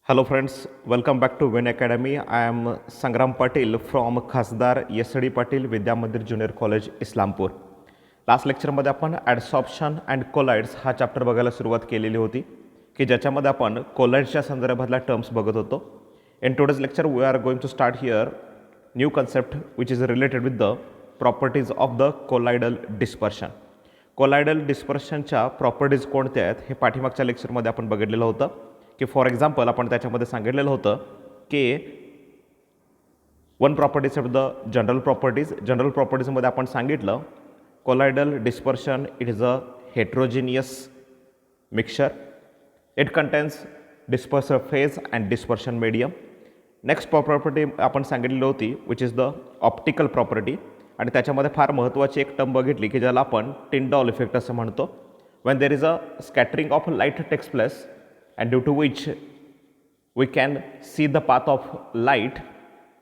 Hello friends, welcome back to Win Academy. I am Sangram Patil from खासदार SD Patil Vidya Mandir Junior College, Islampur. Last लेक्चरमध्ये आपण ॲडसॉर्प्शन and collides हा chapter बघायला सुरुवात केलेली होती की ज्याच्यामध्ये आपण कोलाइड्सच्या संदर्भातल्या टर्म्स बघत होतो. In today's lecture we are going to start here new concept which is related with the properties of the colloidal dispersion. Colloidal डिस्पर्शनच्या प्रॉपर्टीज कोणत्या आहेत हे पाठीमागच्या लेक्चरमध्ये आपण बघितलेलं होतं की फॉर एक्झाम्पल आपण त्याच्यामध्ये सांगितलेलं होतं की one properties of the general प्रॉपर्टीजमध्ये आपण सांगितलं colloidal dispersion it is a heterogeneous mixture. It contains disperser phase and dispersion medium. Next property आपण सांगितलेली होती which is the optical property आणि त्याच्यामध्ये फार महत्त्वाची एक टर्म बघितली की ज्याला आपण टिंडॉल इफेक्ट असं म्हणतो. When there is a scattering of light takes place and due to which we can see the path of light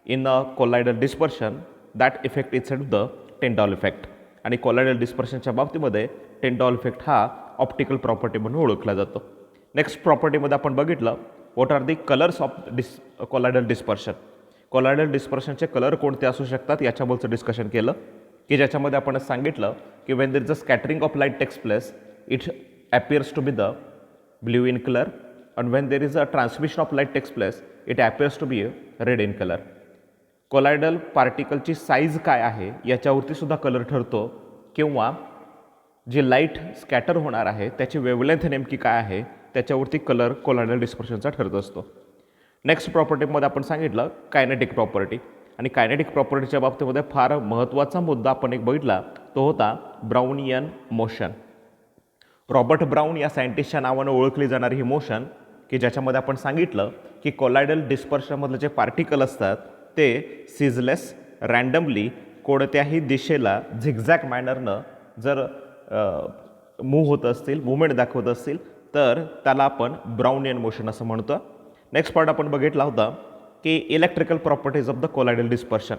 in a colloidal dispersion, that effect is said the Tyndall effect. आणि colloidal dispersionच्या बाबतीमध्ये Tyndall effect हा optical property म्हणून ओळखला जातो. Next प्रॉपर्टीमध्ये आपण बघितलं what are the colours of colloidal dispersion. Colloidal डिस्पर्शनचे कलर कोणते असू शकतात याच्याबद्दलचं डिस्कशन केलं की ज्याच्यामध्ये आपण सांगितलं की when there is a scattering of light takes place it appears to be the blue in color. And when there is a transmission of light takes place, it appears to be red in color. Colloidal पार्टिकलची size काय आहे याच्यावरती सुद्धा colour ठरतो किंवा जी light scatter होणार आहे त्याची वेवलेंथ नेमकी काय आहे त्याच्यावरती कलर कोलायडल डिस्पर्शनचा ठरत असतो. नेक्स्ट प्रॉपर्टीमध्ये आपण सांगितलं कायनेटिक प्रॉपर्टी आणि कायनेटिक प्रॉपर्टीच्या बाबतीमध्ये फार महत्त्वाचा मुद्दा आपण एक बघितला तो होता ब्राउनियन मोशन. रॉबर्ट ब्राउन या सायंटिस्टच्या नावानं ओळखली जाणारी ही मोशन की ज्याच्यामध्ये आपण सांगितलं की कोलायडल डिस्पर्शनमधले जे पार्टिकल असतात ते सिजलेस रँडमली कोणत्याही दिशेला झिगझॅग मॅनरनं जर मूव्ह होत असतील मूवमेंट दाखवत असतील तर त्याला आपण ब्राउनियन मोशन असं म्हणतो. नेक्स्ट पार्ट आपण बघितला होता की electrical properties of the colloidal dispersion.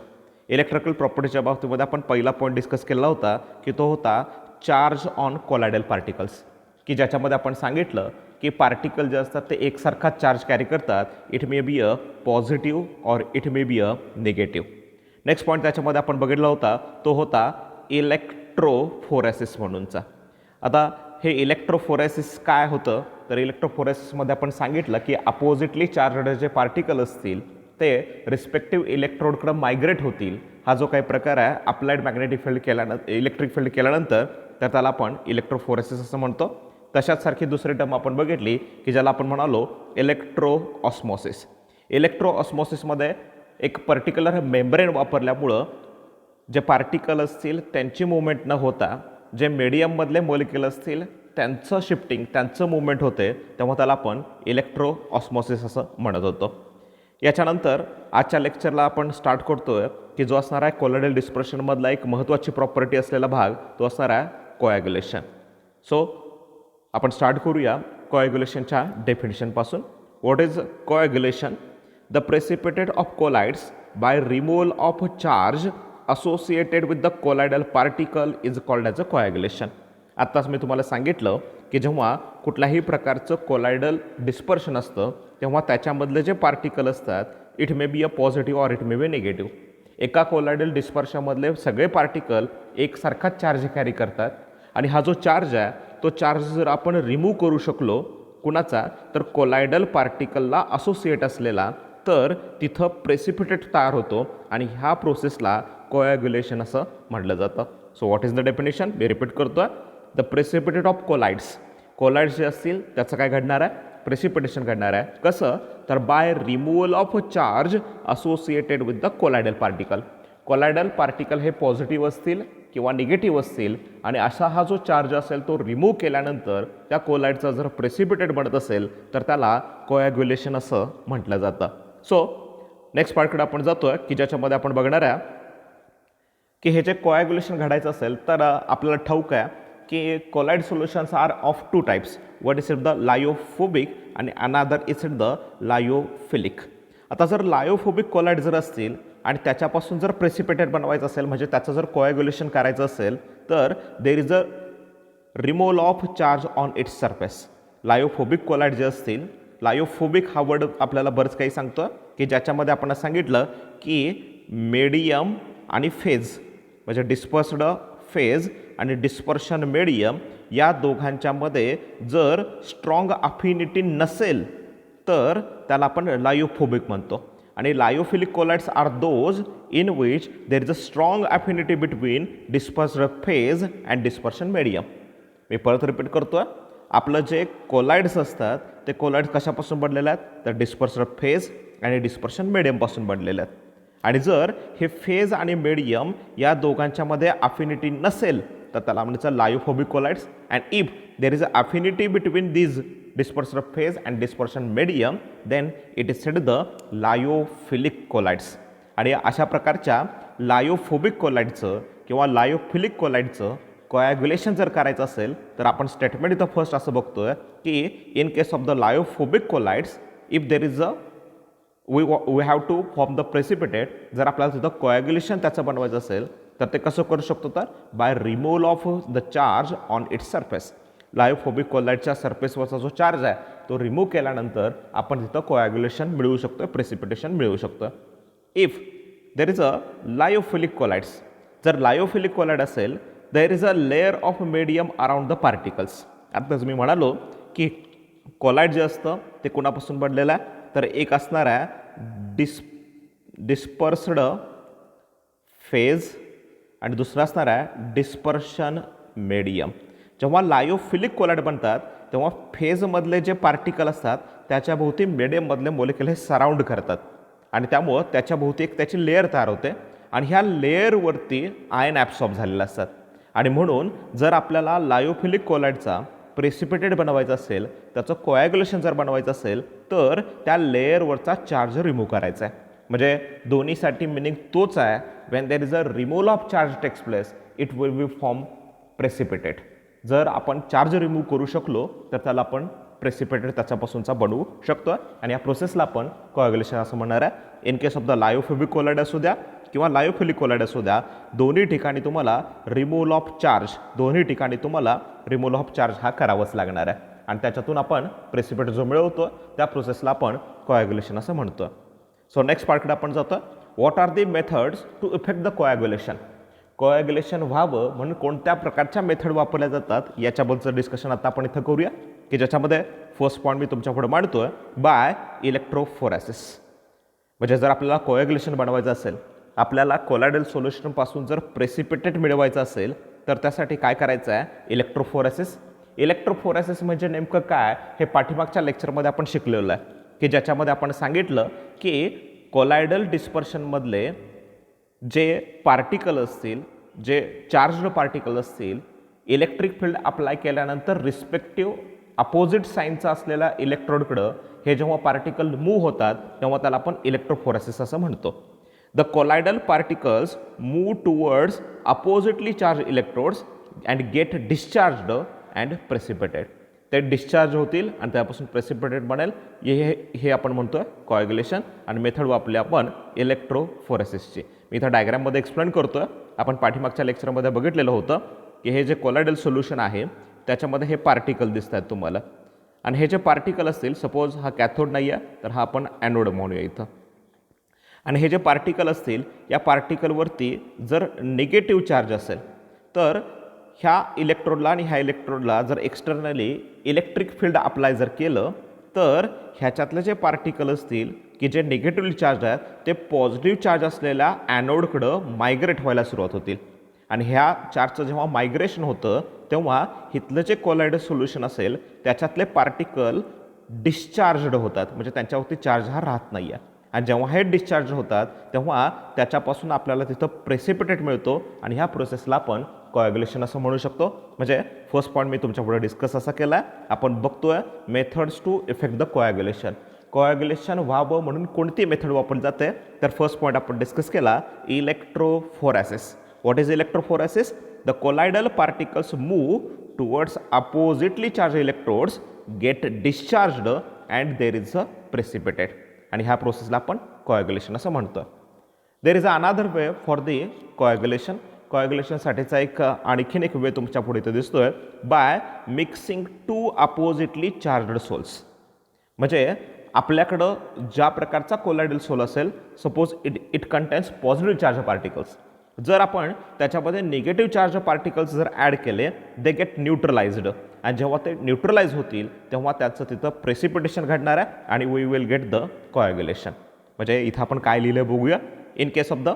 Electrical प्रॉपर्टीच्या बाबतीमध्ये आपण पहिला पॉईंट डिस्कस केला होता की तो होता चार्ज ऑन कोलायडल पार्टिकल्स की ज्याच्यामध्ये आपण सांगितलं की पार्टिकल जे असतात ते एकसारखा चार्ज कॅरी करतात. It may be a positive और it may be a negative. Next point त्याच्यामध्ये आपण बघितला होता तो होता इलेक्ट्रोफोरेसिस म्हणूनचा. आता हे इलेक्ट्रोफोरेसिस काय होतं तर इलेक्ट्रोफोरेसिसमध्ये आपण सांगितलं की अपोजिटली चार्जड जे पार्टिकल असतील ते रिस्पेक्टिव्ह इलेक्ट्रोडकडे मायग्रेट होतील. हा जो काही प्रकार आहे अप्लाइड मॅग्नेटिक फील्ड केल्यानंतर इलेक्ट्रिक फील्ड केल्यानंतर तर त्याला आपण इलेक्ट्रोफोरेसिस असं म्हणतो. तशाच सारखी दुसरी टर्म आपण बघितली की ज्याला आपण म्हणालो इलेक्ट्रो ऑस्मॉसिस. इलेक्ट्रो ऑस्मॉसिसमध्ये एक पर्टिक्युलर मेम्ब्रेन वापरल्यामुळं जे पार्टिकल असतील त्यांची मुवमेंट न होता जे मीडियममधले मॉलिक्युल असतील त्यांचं शिफ्टिंग त्यांचं मुवमेंट होते तेव्हा त्याला आपण इलेक्ट्रो ऑस्मॉसिस असं म्हणत होतो. याच्यानंतर आजच्या लेक्चरला आपण स्टार्ट करतोय की जो असणार आहे कोलायडल डिस्पर्शनमधला एक महत्त्वाची प्रॉपर्टी असलेला भाग तो असणार आहे कोॲग्युलेशन. सो आपण स्टार्ट करूया कोॲग्युलेशनच्या डेफिनेशनपासून. What is coagulation? The precipitate of colloids by removal of charge associated with the colloidal particle is called as a coagulation. आत्ताच मी तुम्हाला सांगितलं की जेव्हा कुठल्याही प्रकारचं कोलायडल डिस्पर्शन असतं तेव्हा त्याच्यामधले जे पार्टिकल असतात it may be a positive or it may B negative. एका कोलायडल डिस्पर्शनमधले सगळे पार्टिकल एकसारखा चार्ज कॅरी करतात आणि हा जो चार्ज आहे तो चार्ज जर आपण रिमूव्ह करू शकलो कुणाचा तर कोलायडल पार्टिकलला असोसिएट असलेला तर तिथं प्रेसिपिटेट तयार होतो आणि ह्या प्रोसेसला कोॲग्युलेशन असं म्हटलं जातं. So what is the definition? Me repeat करतो आहे. द प्रेसिपिटेट ऑफ कोलाइड्स जे असतील त्याचं काय घडणार आहे? प्रेसिपिटेशन घडणार आहे. कसं तर by removal of charge associated with the colloidal particle. Colloidal particle हे पॉझिटिव्ह असतील किंवा निगेटिव्ह असतील आणि असा हा जो चार्ज असेल तो रिमूव्ह केल्यानंतर त्या कोलाइडचा जर प्रेसिपिटेट बनत असेल तर त्याला कोॲग्युलेशन असं म्हटलं जातं. सो नेक्स्ट पार्टकडे आपण जातोय की ज्याच्यामध्ये आपण बघणार आहे की हे जे कोॲग्युलेशन घडायचं असेल तर आपल्याला ठाऊक आहे की colloid solutions are of two types. What is the lyophobic आणि अनादर इज द लायोफिलिक. आता जर लायोफोबिक कोलाइड जर असतील आणि त्याच्यापासून जर प्रेसिपिटेट बनवायचं असेल म्हणजे त्याचं जर कोॲग्युलेशन करायचं असेल तर there is a removal of charge on its surface. Lyophobic colloid जे असतील लायोफोबिक हा वर्ड आपल्याला बरंच काही सांगतो की ज्याच्यामध्ये आपण सांगितलं की मीडियम आणि फेज म्हणजे डिस्पर्स्ड फेज आणि डिस्पर्शन मीडियम या दोघांच्यामध्ये जर स्ट्रॉंग अफिनिटी नसेल तर त्याला आपण लायोफोबिक म्हणतो. आणि lyophilic colloids are those in which there is a strong affinity between dispersed phase and dispersion medium. मी परत रिपीट करतो आहे, आपलं जे कोलाइड्स असतात ते कोलाइड्स कशापासून बनलेले आहेत तर डिस्पर्स्ड फेज आणि डिस्पर्शन मीडियमपासून बनलेले आहेत. आणि जर हे फेज आणि मीडियम या दोघांच्यामध्ये अफिनिटी नसेल तर त्याला म्हणायचं lyophobic colloids. And if there is a affinity between these dispersed phase and dispersion medium then it is said the lyophilic colloids. आणि अशा प्रकारच्या लायोफोबिक कोलाइडचं किंवा लायोफिलिक कोलाइडचं कोॲग्युलेशन जर करायचं असेल तर आपण स्टेटमेंट इथं फर्स्ट असं बघतोय की in case of the lyophobic colloids if there is a we have to form the precipitate. जर आपल्याला तिथं कोॲग्युलेशन त्याचं बनवायचं असेल तर ते कसं करू शकतो तर by removal of the charge on its surface. Lyophobic कोलाइडच्या सरफेसवरचा जो चार्ज आहे तो रिमूव्ह केल्यानंतर आपण तिथं कोॲग्युलेशन मिळवू शकतो, प्रेसिपिटेशन मिळवू शकतो. If there is a lyophilic colloids, जर लायोफिलिक कोलाइड असेल there is a layer of medium around the particles. आताच मी म्हणालो की कोलाइड जे असतं ते कोणापासून बनलेलं आहे तर एक असणार आहे डिस्पर्स्ड फेज आणि दुसरं असणार आहे डिस्पर्शन मीडियम. जेव्हा लायोफिलिक कोलाइड बनतात तेव्हा फेजमधले जे पार्टिकल असतात त्याच्या भोवती मीडियममधले मोलिक्युल हे सराउंड करतात आणि त्यामुळं त्याच्या भोवती एक त्याची लेअर तयार होते आणि ह्या लेअरवरती आयन ॲब्सॉर्ब झालेले असतात. आणि म्हणून जर आपल्याला लायोफिलिक कोलाइडचा प्रेसिपिटेट बनवायचं असेल, त्याचं कोॲग्युलेशन जर बनवायचं असेल तर त्या लेअरवरचा चार्ज रिमूव्ह करायचा आहे. म्हणजे दोन्हीसाठी मिनिंग तोच आहे, when there is a removal of charge takes place it will be form precipitate. जर आपण चार्ज रिमूव्ह करू शकलो तर त्याला आपण प्रेसिपिटेट त्याच्यापासूनचा बनवू शकतो आणि या प्रोसेसला आपण कोॲग्युलेशन असं म्हणणार आहे. In case of the lyophobic colloid असू द्या किंवा लायोफिलिक कोलाइड असू द्या, दोन्ही ठिकाणी तुम्हाला removal of charge removal of charge हा करावाच लागणार आहे आणि त्याच्यातून आपण प्रेसिपिटेट जो मिळवतो त्या प्रोसेसला आपण कोॲग्युलेशन असं म्हणतो. सो नेक्स्ट पार्टकडे आपण जातो. What are the methods to effect the coagulation. Coagulation व्हावं म्हणून कोणत्या प्रकारच्या मेथड वापरल्या जातात याच्याबद्दलचं डिस्कशन आता आपण इथं करूया की ज्याच्यामध्ये फर्स्ट पॉईंट मी तुमच्यापुढे मांडतोय बाय इलेक्ट्रोफोरेसिस. म्हणजे जर आपल्याला कोॲग्युलेशन बनवायचं असेल, आपल्याला कोलायडल सोल्युशनपासून जर प्रेसिपिटेट मिळवायचं असेल तर त्यासाठी काय करायचं आहे इलेक्ट्रोफोरेसिस. इलेक्ट्रोफोरेसिस म्हणजे नेमकं काय हे पाठीमागच्या लेक्चरमध्ये आपण शिकलेलं आहे की ज्याच्यामध्ये आपण सांगितलं की कोलायडल डिस्पर्शनमधले जे पार्टिकल असतील, जे चार्जड पार्टिकल असतील, इलेक्ट्रिक फील्ड अप्लाय केल्यानंतर रिस्पेक्टिव्ह अपोजिट साईनचा असलेल्या इलेक्ट्रोडकडं हे जेव्हा पार्टिकल मूव्ह होतात तेव्हा त्याला आपण इलेक्ट्रोफोरेसिस असं म्हणतो. The colloidal particles move towards oppositely charge electrodes and get discharged and precipitate. ते डिस्चार्ज होतील आणि त्यापासून प्रेसिपिटेट बनेल. हे आपण म्हणतोय कोॲग्युलेशन आणि मेथड वापरली आपण इलेक्ट्रोफोरेसिसची. मी इथं डायग्राममध्ये एक्सप्लेन करतोय. आपण पाठीमागच्या लेक्चरमध्ये बघितलेलं होतं की हे जे कोलायडल सोल्युशन आहे त्याच्यामध्ये हे पार्टिकल दिसत आहेत तुम्हाला आणि हे जे पार्टिकल असतील, सपोज हा कॅथोड नाही आहे तर हा आपण ॲनोड म्हणूया इथं. आणि हे जे पार्टिकल असतील या पार्टिकलवरती जर निगेटिव्ह चार्ज असेल तर ह्या इलेक्ट्रोडला आणि ह्या इलेक्ट्रोडला जर एक्सटर्नली इलेक्ट्रिक फील्ड अप्लाय जर केलं तर ह्याच्यातले जे पार्टिकल असतील की जे निगेटिव्हली चार्ज आहेत ते पॉझिटिव्ह चार्ज असलेल्या ॲनोडकडं मायग्रेट व्हायला सुरुवात होतील आणि ह्या चार्जचं जेव्हा मायग्रेशन होतं तेव्हा इथलं जे कोलायडल सोल्युशन असेल त्याच्यातले पार्टिकल डिस्चार्जड होतात, म्हणजे त्यांच्यावरती चार्ज हा राहत नाही आहे. आणि जेव्हा हे डिस्चार्ज होतात तेव्हा त्याच्यापासून आपल्याला तिथं प्रेसिपिटेट मिळतो आणि ह्या प्रोसेसला आपण कोॲग्युलेशन असं म्हणू शकतो. म्हणजे फर्स्ट पॉईंट मी तुमच्यापुढे डिस्कस असा केला आहे. आपण बघतोय methods to effect the coagulation. Coagulation व्हावं म्हणून कोणती मेथड वापरली जाते तर फर्स्ट पॉईंट आपण डिस्कस केला electrophoresis. What is electrophoresis? The colloidal particles move towards oppositely charge electrodes get discharged and there is a precipitate आणि ह्या प्रोसेसला आपण कोॲग्युलेशन असं म्हणतो. There is another way for the coagulation. कोॲग्युलेशनसाठीचा आणखीन एक वे तुमच्या पुढे इथं दिसतोय by mixing two oppositely charged sols. म्हणजे आपल्याकडं ज्या प्रकारचा कोलायडल सोल असेल, suppose it contains positive charge particles, जर आपण त्याच्यामध्ये निगेटिव्ह चार्ज पार्टिकल्स जर ॲड केले, दे गेट न्यूट्रलाइज्ड, आणि जेव्हा ते न्यूट्रलाइज होतील तेव्हा त्याचं तिथं प्रेसिपिटेशन घडणार आहे आणि we will get the coagulation. म्हणजे इथं आपण काय लिहिलं बघूया. In case of the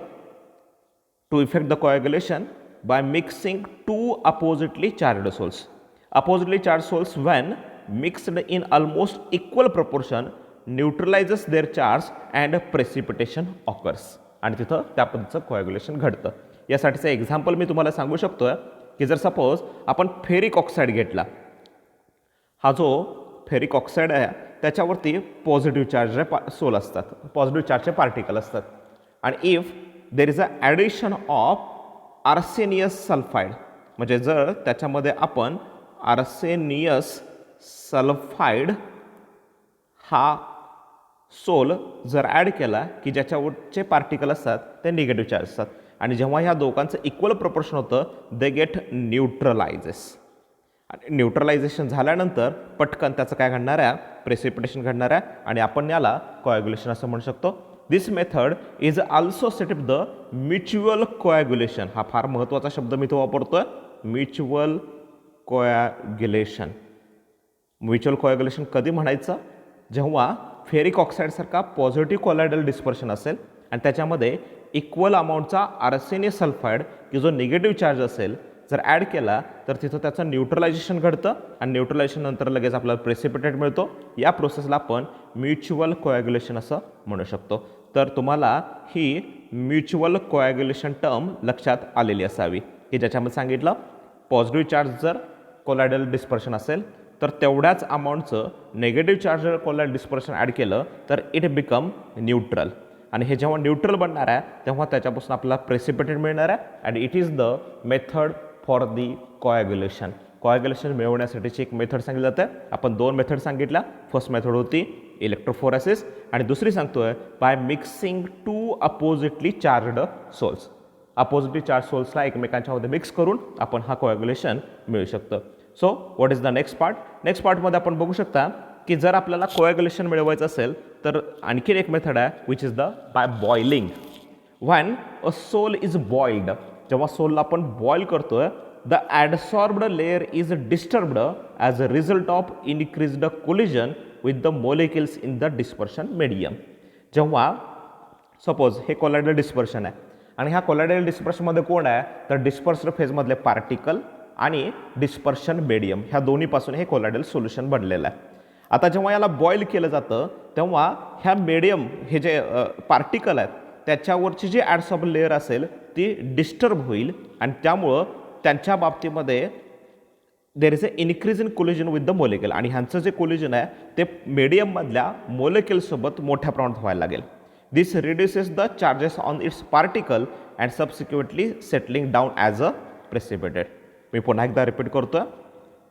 to effect the coagulation by mixing two oppositely charged sols. Oppositely charge sols when mixed in almost equal proportion neutralizes their charge and precipitation occurs. आणि तिथं त्या पद्धतीचं कोॲग्युलेशन घडतं. यासाठीचं एक्झाम्पल मी तुम्हाला सांगू शकतो की जर सपोज आपण फेरिक ऑक्साईड घेतला, हा जो फेरिक ऑक्साईड आहे त्याच्यावरती पॉझिटिव्ह चार्ज सोल असतात, पॉझिटिव्ह चार्जचे पार्टिकल असतात, आणि if there is a addition of arsenious sulphide, म्हणजे जर त्याच्यामध्ये आपण आर्सेनियस सल्फाईड हा सोल जर ॲड केला की ज्याच्यावरचे पार्टिकल असतात ते निगेटिव्ह चार्ज असतात, आणि जेव्हा ह्या दोघांचं इक्वल प्रपोर्शन होतं दे गेट न्यूट्रलायझेस. आणि न्यूट्रलायझेशन झाल्यानंतर पटकन त्याचं काय घडणार आहे, प्रेसिपिटेशन घडणार आहे, आणि आपण याला कोॲग्युलेशन असं म्हणू शकतो. This method is also set up the mutual coagulation. हा फार महत्त्वाचा शब्द मी तो वापरतोय, म्युच्युअल कोॲग्युलेशन. म्युच्युअल कोॲग्युलेशन कधी म्हणायचं, जेव्हा फेरिक ऑक्साईडसारखा पॉझिटिव्ह कोलायडल डिस्पर्शन असेल आणि त्याच्यामध्ये इक्वल अमाऊंटचा आर्सेनियस सल्फाईड की जो निगेटिव्ह चार्ज असेल जर ॲड केला तर तिथं त्याचं न्यूट्रलायझेशन घडतं, आणि न्यूट्रलायझेशन नंतर लगेच आपल्याला प्रेसिपिटेट मिळतो. या प्रोसेसला आपण म्युच्युअल कोॲग्युलेशन असं म्हणू शकतो. तर तुम्हाला ही म्युच्युअल कोॲग्युलेशन टर्म लक्षात आलेली असावी की ज्याच्यामध्ये सांगितलं पॉझिटिव्ह चार्ज जर कोलायडल डिस्पर्शन असेल तर तेवढ्याच अमाऊंटचं निगेटिव्ह चार्ज कोलायडल डिस्पर्शन ॲड केलं तर इट बिकम न्यूट्रल, आणि हे जेव्हा न्यूट्रल बनणार आहे तेव्हा त्याच्यापासून आपल्याला प्रेसिपिटेट मिळणार आहे, and it is the method for the coagulation. Coagulation मिळवण्यासाठीची एक मेथड सांगितली जाते. आपण दोन मेथड सांगितल्या. फर्स्ट मेथड होती इलेक्ट्रोफोरेसिस, आणि दुसरी सांगतोय by mixing two oppositely charged sols. Oppositely charge सोल्सला एकमेकांच्यामध्ये मिक्स करून आपण हा कोॲग्युलेशन मिळू शकतं. So what is the next part. Next पार्टमध्ये आपण बघू शकता की जर आपल्याला कोॲग्युलेशन मिळवायचं असेल तर आणखीन एक मेथड आहे which is the by boiling. When a sol is boiled, जेव्हा सोलला आपण बॉईल करतोय the adsorbed layer is disturbed as a result of increased collision with the molecules in the dispersion medium. जेव्हा सपोज हे colloidal dispersion आहे आणि ह्या कोलायडल डिस्पर्शनमध्ये कोण आहे तर डिस्पर्स्ड फेजमधले पार्टिकल आणि डिस्पर्शन मीडियम, ह्या दोन्हीपासून हे कोलायडल सोल्युशन बनलेलं आहे. आता जेव्हा याला बॉईल केलं जातं तेव्हा ह्या मीडियम हे जे पार्टिकल आहेत त्याच्यावरची जी ॲडसॉर्ब लेअर असेल ती डिस्टर्ब होईल, आणि त्यामुळं त्यांच्या बाबतीमध्ये देर is a increase in collision with the molecule, आणि ह्यांचं जे कोलिजन आहे ते मीडियममधल्या मोलेक्युलसोबत मोठ्या प्रमाणात व्हायला लागेल. This reduces the charges on its particle and subsequently settling down as a precipitate. मी पुन्हा एकदा रिपीट करतो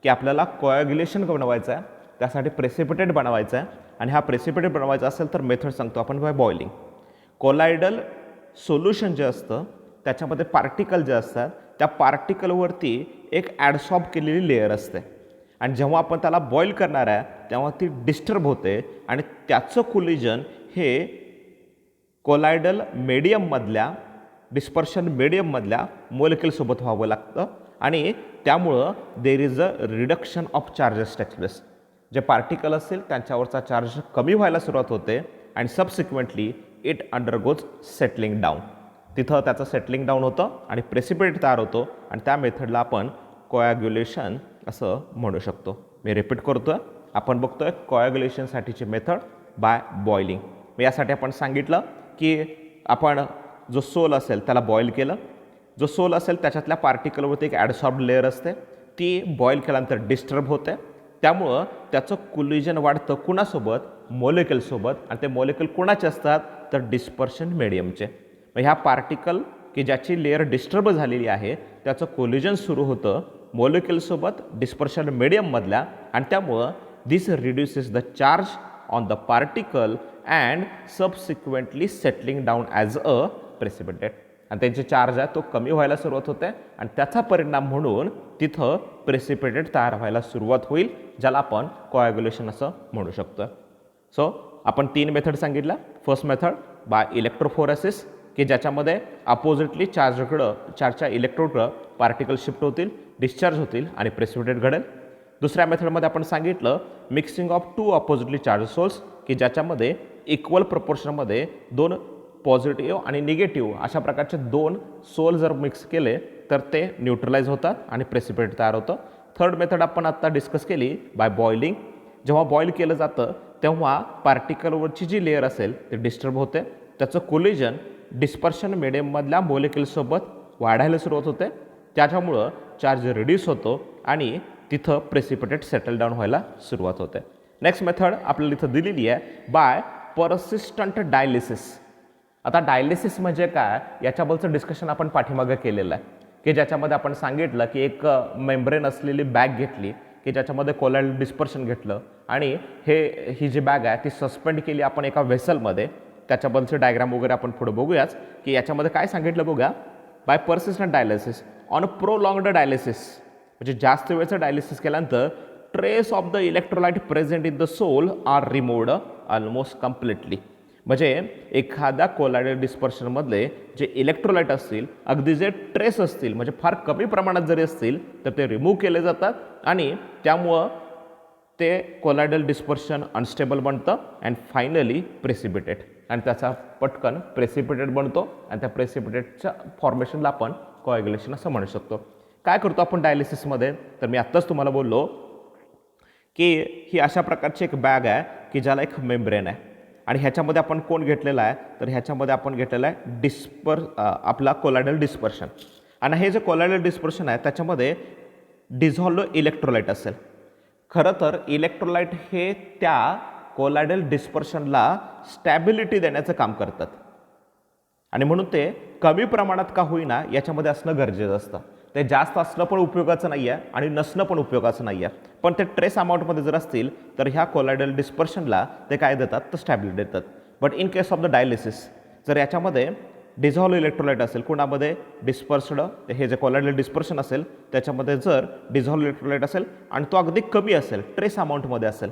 की आपल्याला कोॲग्युलेशन बनवायचं आहे, त्यासाठी प्रेसिपिटेट बनवायचं आहे, आणि हा प्रेसिपिटेट बनवायचा असेल तर मेथड सांगतो आपण बाय बॉइलिंग. कोलायडल सोल्युशन जे असतं त्याच्यामध्ये पार्टिकल जे असतात त्या पार्टिकलवरती एक ॲडसॉर्ब केलेली लेअर असते, आणि जेव्हा आपण त्याला बॉईल करणार आहे तेव्हा ती डिस्टर्ब होते, आणि त्याचं कोलिजन हे कोलायडल मीडियममधल्या डिस्पर्शन मीडियममधल्या मोलेक्युलसोबत व्हावं लागतं, आणि त्यामुळं there is a reduction of charges takes place. जे पार्टिकल असेल त्यांच्यावरचा चार्ज कमी व्हायला सुरुवात होते, and subsequently it undergoes settling down. तिथं त्याचं सेटलिंग डाऊन होतं आणि प्रेसिपिटेट तयार होतो, आणि त्या मेथडला आपण कोॲग्युलेशन असं म्हणू शकतो. मी रिपीट करतो आहे, आपण बघतो आहे कोॲग्युलेशनसाठीची मेथड बाय बॉइलिंग. यासाठी आपण सांगितलं की आपण जो सोल असेल त्याला बॉईल केलं, जो सोल असेल त्याच्यातल्या पार्टिकलवरती एक ॲडसॉर्ब्ड लेअर असते, ती बॉईल केल्यानंतर डिस्टर्ब होते, त्यामुळं त्याचं कोलिजन वाढतं कुणासोबत, मोलेक्युलसोबत, आणि ते मोलेक्युल कुणाचे असतात तर डिस्पर्शन मीडियमचे. मग ह्या पार्टिकल की ज्याची लेअर डिस्टर्ब झालेली आहे त्याचं कोलिजन सुरू होतं मोलेक्युलसोबत डिस्पर्शन मीडियममधल्या, आणि त्यामुळं this reduces the charge on the particle and subsequently settling down as a precipitate. आणि त्यांचे चार्ज आहे तो कमी व्हायला सुरुवात होते, आणि त्याचा परिणाम म्हणून तिथं प्रेसिपिटेट तयार व्हायला सुरुवात होईल, ज्याला आपण कोॲग्युलेशन असं म्हणू शकतो. सो आपण 3 मेथड सांगितल्या. फर्स्ट मेथड बाय इलेक्ट्रोफोरेसिस की ज्याच्यामध्ये अपोजिटली चार्जच्या इलेक्ट्रोडकडं पार्टिकल शिफ्ट होतील, डिस्चार्ज होतील आणि प्रेसिपिटेट घडेल. दुसऱ्या मेथडमध्ये आपण सांगितलं mixing of 2 oppositely charge sols की ज्याच्यामध्ये इक्वल प्रपोर्शनमध्ये 2 पॉझिटिव्ह आणि निगेटिव्ह अशा प्रकारचे 2 सोल जर मिक्स केले तर ते न्यूट्रलाइज होतात आणि प्रेसिपिटेट तयार होतं. थर्ड मेथड आपण आत्ता डिस्कस केली बाय बॉइलिंग. जेव्हा बॉईल केलं जातं तेव्हा पार्टिकलवरची जी लेअर असेल ती डिस्टर्ब होते, त्याचं कोलिजन डिस्पर्शन मिडियममधल्या मोलिक्युलसोबत वाढायला सुरुवात होते, त्याच्यामुळं चार्ज रिड्यूस होतो आणि तिथं प्रेसिपिटेट सेटल डाऊन व्हायला सुरुवात होते. नेक्स्ट मेथड आपल्याला इथं दिलेली आहे बाय परसिस्टंट डायलिसिस. आता डायलिसिस म्हणजे काय याच्याबद्दलचं डिस्कशन आपण पाठीमागं केलेलं आहे की ज्याच्यामध्ये आपण सांगितलं की एक मेम्ब्रेन असलेली बॅग घेतली की ज्याच्यामध्ये कोलायडल डिस्पर्शन घेतलं आणि ही जी बॅग आहे ती सस्पेंड केली आपण एका व्हेसलमध्ये. त्याच्याबद्दलचे डायग्राम वगैरे आपण पुढे बघूयाच की याच्यामध्ये काय सांगितलं बघूया. By persistent dialysis on prolonged dialysis म्हणजे जास्त वेळचं डायलिसिस केल्यानंतर trace of the electrolyte present in the sol are removed almost completely. म्हणजे एखाद्या कोलायडल डिस्पर्शनमधले जे इलेक्ट्रोलाइट असतील अगदी जे ट्रेस असतील म्हणजे फार कमी प्रमाणात जरी असतील तर ते रिमूव्ह केले जातात आणि त्यामुळं ते कोलायडल डिस्पर्शन अनस्टेबल बनतं अँड फायनली प्रेसिपिटेट आणि त्याचा पटकन प्रेसिपिटेट बनतो आणि त्या प्रेसिपिटेटच्या फॉर्मेशनला आपण कोॲग्युलेशन असं म्हणू शकतो. काय करतो आपण डायलिसिसमध्ये तर मी आत्ताच तुम्हाला बोललो की ही अशा प्रकारची एक बॅग आहे की ज्याला एक मेम्ब्रेन आहे आणि ह्याच्यामध्ये आपण कोण घेतलेला आहे तर ह्याच्यामध्ये आपण घेतलेला आहे आपला कोलायडल डिस्पर्शन आणि हे जे कोलायडल डिस्पर्शन आहे त्याच्यामध्ये डिझॉल्व्ड इलेक्ट्रोलाइट असेल. खरं तर इलेक्ट्रोलाइट हे त्या कोलायडल डिस्पर्शनला स्टॅबिलिटी देण्याचं काम करतात आणि म्हणून ते कमी प्रमाणात का होईना याच्यामध्ये असणं गरजेचं असतं. ते जास्त असणं पण उपयोगाचं नाही आहे आणि नसणं पण उपयोगाचं नाही आहे, पण ते ट्रेस अमाऊंटमध्ये जर असतील तर ह्या कोलायडल डिस्पर्शनला ते काय देतात तर स्टॅबिलिटी देतात. But in case of the dialysis जर याच्यामध्ये डिझॉल्व्ह इलेक्ट्रोलाइट असेल कुणामध्ये डिस्पर्स्ड हे जे कोलायडल डिस्पर्शन असेल त्याच्यामध्ये जर डिझॉल्व्ह इलेक्ट्रोलाइट असेल आणि तो अगदी कमी असेल ट्रेस अमाऊंटमध्ये असेल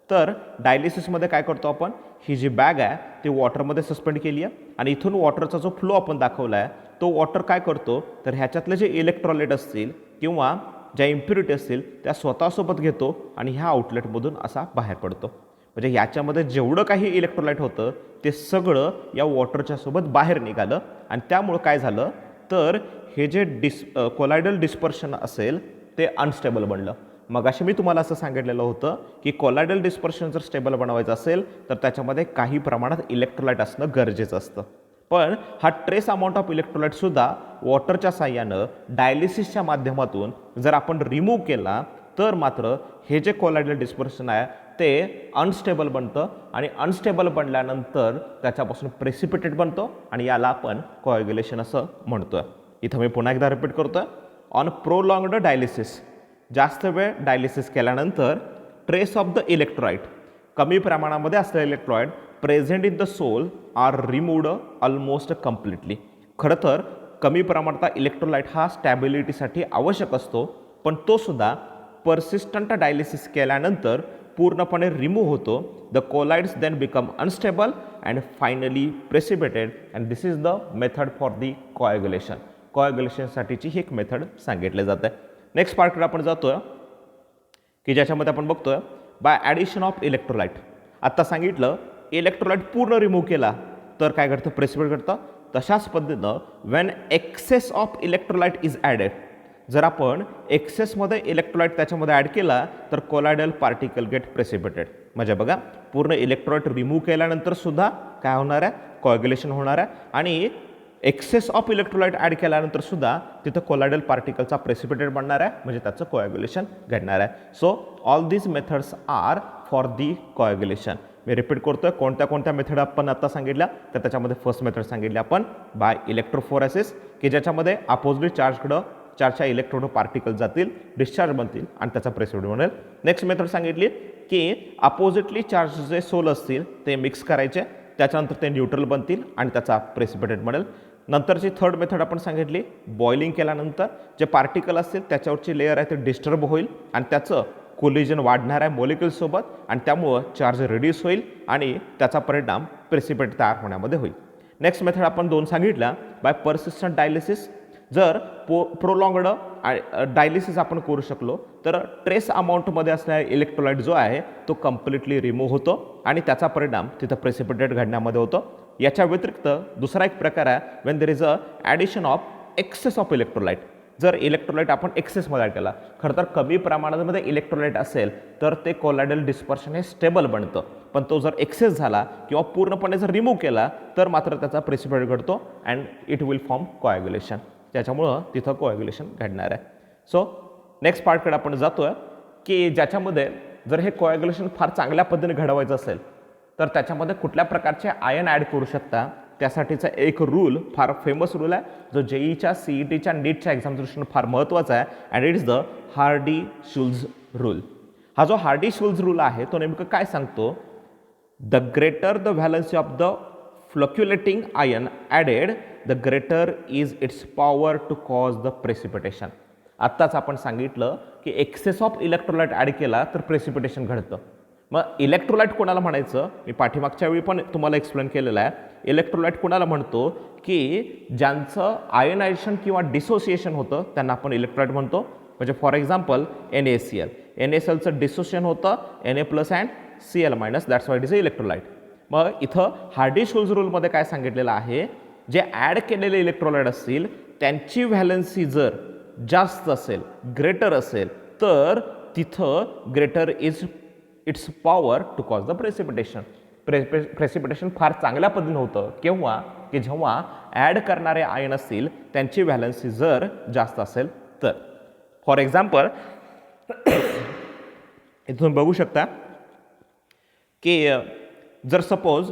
तर डायलिसिसमध्ये काय करतो आपण ही जी बॅग आहे ती वॉटरमध्ये सस्पेंड केली आहे आणि इथून वॉटरचा जो फ्लो आपण दाखवला आहे तो वॉटर काय करतो तर ह्याच्यातले जे इलेक्ट्रोलाइट असतील किंवा ज्या इम्प्युरिटी असतील त्या स्वतःसोबत घेतो आणि ह्या आउटलेटमधून असा बाहेर पडतो. म्हणजे याच्यामध्ये जेवढं काही इलेक्ट्रोलाइट होतं ते सगळं या वॉटरच्या सोबत बाहेर निघालं आणि त्यामुळं काय झालं तर हे जे कोलायडल डिस्पर्शन असेल ते अनस्टेबल बनलं. मग असे मी तुम्हाला असं सांगितलेलं होतं की कोलायडल डिस्पर्शन जर स्टेबल बनवायचं असेल तर त्याच्यामध्ये काही प्रमाणात इलेक्ट्रोलाइट असणं गरजेचं असतं. पण हा ट्रेस अमाऊंट ऑफ इलेक्ट्रोलाइटसुद्धा वॉटरच्या साह्यानं डायलिसिसच्या माध्यमातून जर आपण रिमूव्ह केला तर मात्र हे जे कोलायडल डिस्पर्शन आहे ते अनस्टेबल बनतं आणि अनस्टेबल बनल्यानंतर त्याच्यापासून प्रेसिपिटेट बनतो आणि याला आपण कोॲग्युलेशन असं म्हणतोय. इथं मी पुन्हा एकदा रिपीट करतोय. ऑन प्रोलॉंग्ड डायलिसिस जास्त वेळ डायलिसिस केल्यानंतर ट्रेस ऑफ द इलेक्ट्रोलाइट कमी प्रमाणामध्ये असलेले electrolyte present in the sol are removed almost completely. खरं तर कमी प्रमाणात इलेक्ट्रोलाइट हा स्टॅबिलिटीसाठी आवश्यक असतो पण तो सुद्धा परसिस्टंट डायलिसिस केल्यानंतर पूर्णपणे रिमूव्ह होतो. The colloids then become unstable and finally precipitated and this is the method for the coagulation. कोॲग्युलेशनसाठीची ही एक मेथड सांगितली जाते. नेक्स्ट पार्टकडे आपण जातोय की ज्याच्यामध्ये आपण बघतोय बाय ॲडिशन ऑफ इलेक्ट्रोलाइट. आत्ता सांगितलं इलेक्ट्रोलाइट पूर्ण रिमूव्ह केला तर काय घडतं प्रेसिपिटेट घडतं. तशाच पद्धतीनं when excess of electrolyte is added जर आपण एक्सेसमध्ये इलेक्ट्रोलाइट त्याच्यामध्ये ॲड केला तर कोलायडल पार्टिकल गेट प्रेसिपिटेड. म्हणजे बघा पूर्ण इलेक्ट्रोलाइट रिमूव्ह केल्यानंतर सुद्धा काय होणार आहे कोॲग्युलेशन होणार आहे आणि एक्सेस ऑफ इलेक्ट्रोलाइट ॲड केल्यानंतर सुद्धा तिथं कोलायडल पार्टिकलचा प्रेसिपिटेट बनणार आहे म्हणजे त्याचं कोॲग्युलेशन घडणार आहे. So all these methods are for the coagulation. मी रिपीट करतोय कोणत्या कोणत्या मेथड आपण आता सांगितल्या तर त्याच्यामध्ये फर्स्ट मेथड सांगितली आपण बाय इलेक्ट्रोफोरेसिस की ज्याच्यामध्ये अपोजिट चार्जच्या इलेक्ट्रोड पार्टिकल जातील डिस्चार्ज बनतील आणि त्याचा प्रेसिपिटेट बनेल. नेक्स्ट मेथड सांगितली की अपोजिटली चार्ज जे सोल असतील ते मिक्स करायचे त्याच्यानंतर ते न्यूट्रल बनतील आणि त्याचा प्रेसिपिटेट बनेल. नंतरची थर्ड मेथड आपण सांगितली बॉइलिंग केल्यानंतर जे पार्टिकल असतील त्याच्यावरची लेअर आहे ते डिस्टर्ब होईल आणि त्याचं कोलिजन वाढणार आहे मॉलिक्युल्ससोबत आणि त्यामुळं चार्ज रिड्यूस होईल आणि त्याचा परिणाम प्रेसिपिटेट तयार होण्यामध्ये होईल. नेक्स्ट मेथड आपण 2 सांगितल्या बाय परसिस्टंट डायलिसिस. जर प्रोलॉंगड डायलिसिस आपण करू शकलो तर ट्रेस अमाऊंटमध्ये असणारा इलेक्ट्रोलाइट जो आहे तो कम्प्लिटली रिमूव्ह होतो आणि त्याचा परिणाम तिथं प्रेसिपिटेट घडण्यामध्ये होतो. याच्या व्यतिरिक्त दुसरा एक प्रकार आहे when there is a addition of excess of electrolyte. जर इलेक्ट्रोलाइट आपण एक्सेसमध्ये ॲड केला, खरं तर कमी प्रमाणामध्ये इलेक्ट्रोलाइट असेल तर ते कोलायडल डिस्पर्शन हे स्टेबल बनतं, पण तो जर एक्सेस झाला किंवा पूर्णपणे जर रिमूव्ह केला तर मात्र त्याचा प्रेसिपिटेट घडतो and it will form coagulation. त्याच्यामुळं तिथं कोॲग्युलेशन घडणार आहे. सो नेक्स्ट पार्टकडे आपण जातोय की ज्याच्यामध्ये जर हे कोॲग्युलेशन फार चांगल्या पद्धतीने घडवायचं असेल तर त्याच्यामध्ये कुठल्या प्रकारचे आयन ॲड करू शकता. त्यासाठीचा एक रूल, फार फेमस रूल आहे जो जेईच्या, सीईटीच्या, नीटच्या एक्झाम दृष्टीने फार महत्त्वाचा आहे and it is the Hardy Schulze rule. हा जो हार्डी-शुल्झ रूल आहे तो नेमकं काय सांगतो, the greater the valency of the flocculating ion added the greater is its power to cause the precipitation. आत्ताच आपण सांगितलं की एक्सेस ऑफ इलेक्ट्रोलाइट ॲड केला तर प्रेसिपिटेशन घडतं. मग इलेक्ट्रोलाइट कोणाला म्हणायचं, मी पाठीमागच्या वेळी पण तुम्हाला एक्सप्लेन केलेलं आहे. इलेक्ट्रोलाइट कोणाला म्हणतो की ज्यांचं आयनायझेशन किंवा डिसोसिएशन होतं त्यांना आपण इलेक्ट्रोलाइट म्हणतो. म्हणजे फॉर एक्झाम्पल NaCl, NaClचं डिसोसिएशन होतं Na+ and Cl-, that's why it is a electrolyte. मग इथं हार्डी-शुल्झ रूलमध्ये काय सांगितलेलं आहे, जे ॲड केलेले इलेक्ट्रोलाइट असतील त्यांची व्हॅलन्सी जर जास्त असेल, ग्रेटर असेल, तर तिथं greater is its power to cause the precipitation. Precipitation फार चांगल्या पद्धतीने होतं केव्हा, की जेव्हा ॲड करणारे आयन असतील त्यांची व्हॅलन्सी जर जास्त असेल तर. फॉर एक्झाम्पल इथून बघू शकता की जर suppose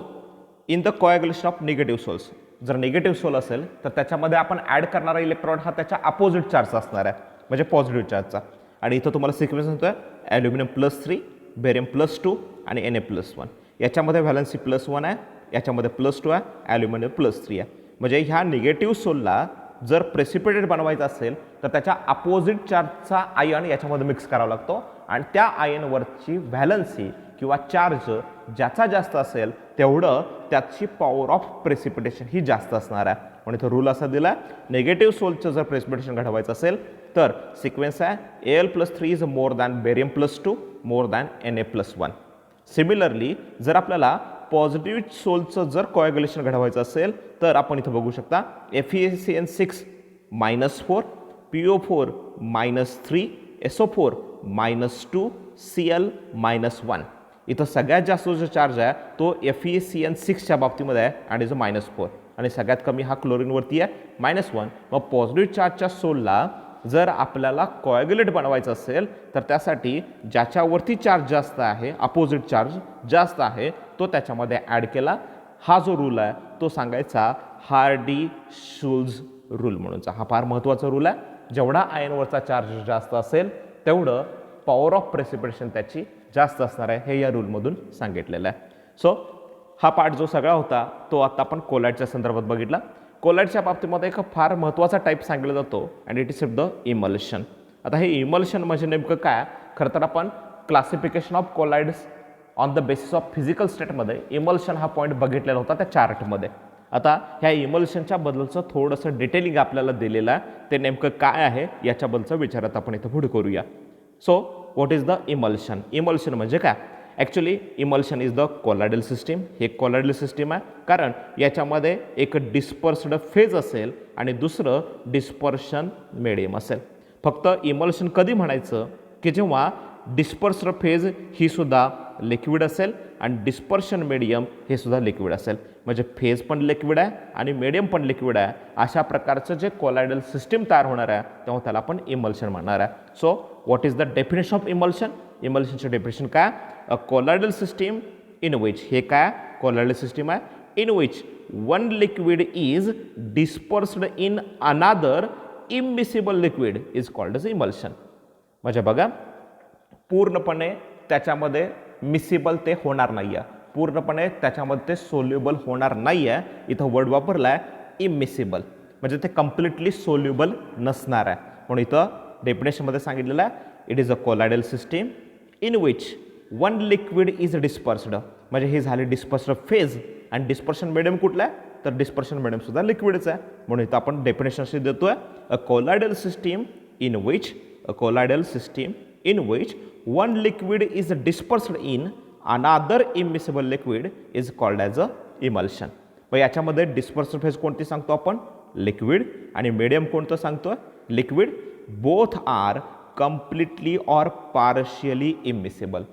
in the coagulation of negative sols, जर निगेटिव्ह सोल असेल तर त्याच्यामध्ये आपण ॲड करणारा इलेक्ट्रॉन हा त्याच्या अपोजिट चार्जचा असणार आहे, म्हणजे पॉझिटिव्ह चार्जचा. आणि इथं तुम्हाला सिक्वेन्स होतोय ॲल्युमिनियम +3, बेरियम +2 आणि Na+1. याच्यामध्ये व्हॅलन्सी +1 आहे, याच्यामध्ये +2 आहे, ॲल्युमिनियम +3 आहे. म्हणजे ह्या निगेटिव्ह सोलला जर प्रेसिपिटेट बनवायचं असेल तर त्याच्या अपोजिट चार्जचा आयन याच्यामध्ये मिक्स करावा लागतो आणि त्या आयनवरची व्हॅलन्सी किंवा चार्ज ज्याचा जास्त असेल तेवढं त्याची पॉवर ऑफ प्रेसिपिटेशन ही जास्त असणार आहे. म्हणून इथं रूल असा दिला, निगेटिव्ह सोलचं जर प्रेसिपिटेशन घडवायचं असेल तर सिक्वेन्स आहे Al+3 is more than barium +2 more than Na+1. Similarly जर आपल्याला पॉझिटिव्ह सोलचं जर कोॲग्युलेशन घडवायचं असेल तर आपण इथं बघू शकता FeCN6 -4, PO4 -3, SO4 -2, Cl -1. इथं सगळ्यात जास्त जो चार्ज आहे तो FeCN6च्या बाबतीमध्ये आहे आणि जो -4, आणि सगळ्यात कमी हा क्लोरीनवरती आहे -1. मग पॉझिटिव्ह चार्जच्या सोलला जर आपल्याला कोॲग्युलेट बनवायचं असेल तर त्यासाठी ज्याच्यावरती चार्ज जास्त आहे, अपोजिट चार्ज जास्त आहे, तो त्याच्यामध्ये ॲड केला. हा जो रूल आहे तो सांगायचा हार्डी-शुल्झ रूल म्हणूनचा. हा फार महत्त्वाचा रूल आहे. जेवढा आयनवरचा चार्ज जास्त असेल तेवढं पॉवर ऑफ प्रेसिपिटेशन त्याची जास्त असणार आहे, हे या रूलमधून सांगितलेलं आहे. सो हा पार्ट जो सगळा होता तो आता आपण कोलाइडच्या संदर्भात बघितला. कोलाइडच्या बाबतीमध्ये एक फार महत्त्वाचा टाईप सांगितला जातो and it is the emulsion. आता हे इमल्शन म्हणजे नेमकं काय, खरं तर आपण classification of colloids on the basis of physical स्टेटमध्ये इमल्शन हा पॉईंट बघितलेला होता त्या चार्टमध्ये. आता ह्या इमल्शनच्या बद्दलचं थोडंसं डिटेलिंग आपल्याला दिलेलं आहे, ते नेमकं काय आहे याच्याबद्दलचं विचारात आपण इथं पुढे करूया. So what is the emulsion. Emulsion म्हणजे काय, actually emulsion is the colloidal system. हे कोलायडल सिस्टीम आहे कारण याच्यामध्ये एक डिस्पर्स्ड फेज असेल आणि दुसरं डिस्पर्शन मीडियम असेल. फक्त इमल्शन कधी म्हणायचं की जेव्हा डिस्पर्स्ड फेज ही सुद्धा लिक्विड असेल आणि डिस्पर्शन मीडियम हे सुद्धा लिक्विड असेल. म्हणजे फेज पण लिक्विड आहे आणि मीडियम पण लिक्विड आहे. अशा प्रकारचं जे कोलायडल सिस्टीम तयार होणार आहे तेव्हा त्याला आपण इमल्शन म्हणणार आहे. So what is the definition of emulsion. इमल्शनचं डेफिनेशन काय, a colloidal system in which, हे काय कोलायडल सिस्टीम आहे, in which one liquid is dispersed in another immiscible liquid is called as emulsion. म्हणजे बघा पूर्णपणे त्याच्यामध्ये मिसिबल ते होणार नाही आहे, पूर्णपणे त्याच्यामध्ये ते सोल्युबल होणार नाही आहे. इथं वर्ड वापरला आहे इमिसिबल, म्हणजे ते कम्प्लिटली सोल्युबल नसणार आहे. म्हणून इथं डेफिनेशनमध्ये सांगितलेलं आहे it is a colloidal system in which one liquid is dispersed, म्हणजे हे झाले डिस्पर्स्ड फेज. आणि डिस्पर्शन मिडियम कुठला आहे, तर डिस्पर्शन मिडियम सुद्धा लिक्विडच आहे. म्हणून इथं आपण डेफिनेशन अशी देतोय, a colloidal system in which one liquid is dispersed in another immiscible liquid is called as a emulsion. मग याच्यामध्ये डिस्पर्स्ड फेज कोणती सांगतो आपण, लिक्विड. आणि मीडियम कोणतं सांगतो, liquid. Both are completely or partially immiscible.